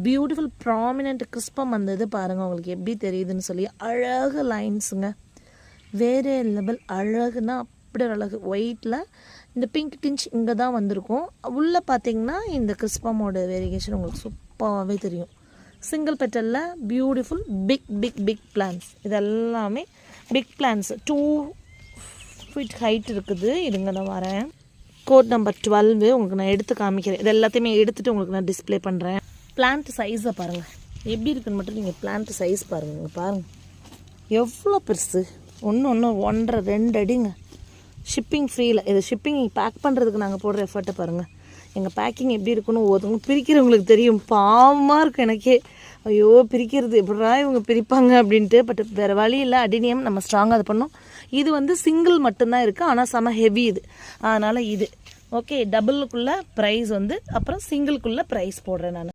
Beautiful prominent கிறிஸ்பம் வந்தது பாருங்கள் உங்களுக்கு எப்படி தெரியுதுன்னு சொல்லி. அழகு லைன்ஸுங்க, வேறு லெவல் அழகுன்னா அப்படி ஒரு அழகு. ஒயிட்டில் இந்த பிங்க் டிஞ்ச் இங்கே தான் வந்திருக்கும். உள்ளே பார்த்தீங்கன்னா இந்த கிறிஸ்பமோட வேரியேஷன் உங்களுக்கு சூப்பராகவே தெரியும். சிங்கிள் பெட்டலில் beautiful big big big plants. இதெல்லாமே பிக் பிளான்ஸ் 2 feet ஹைட் இருக்குது. இதுங்க நான் வரேன். கோட் நம்பர் 12 உங்களுக்கு நான் எடுத்து காமிக்கிறேன். இது எல்லாத்தையுமே எடுத்துகிட்டு உங்களுக்கு நான் டிஸ்பிளே பண்ணுறேன். பிளான்ட் சைஸை பாருங்கள் எப்படி இருக்குன்னு மட்டும் நீங்கள் பிளான்ட் சைஸ் பாருங்கள். நீங்கள் பாருங்கள் எவ்வளோ பெருசு, ஒன்று 1.5 2 அடிங்க. ஷிப்பிங் ஃப்ரீயில். இது ஷிப்பிங் பேக் பண்ணுறதுக்கு நாங்கள் போடுற எஃபர்ட்டை பாருங்கள். எங்கள் பேக்கிங் எப்படி இருக்குன்னு ஒருத்தவங்க பிரிக்கிறவங்களுக்கு தெரியும். பாவமாக இருக்கும் எனக்கே. ஐயோ பிரிக்கிறது எப்படா இவங்க பிரிப்பாங்க அப்படின்ட்டு. பட் வேறு வழி இல்லை, அடினியம் நம்ம ஸ்ட்ராங்காக அது பண்ணோம். இது வந்து சிங்கிள் மட்டும்தான் இருக்குது, ஆனால் செம ஹெவி இது. அதனால் இது ஓகே. டபுளுக்குள்ளே ப்ரைஸ் வந்து அப்புறம் சிங்கிள்குள்ளே ப்ரைஸ் போடுறேன் நான்.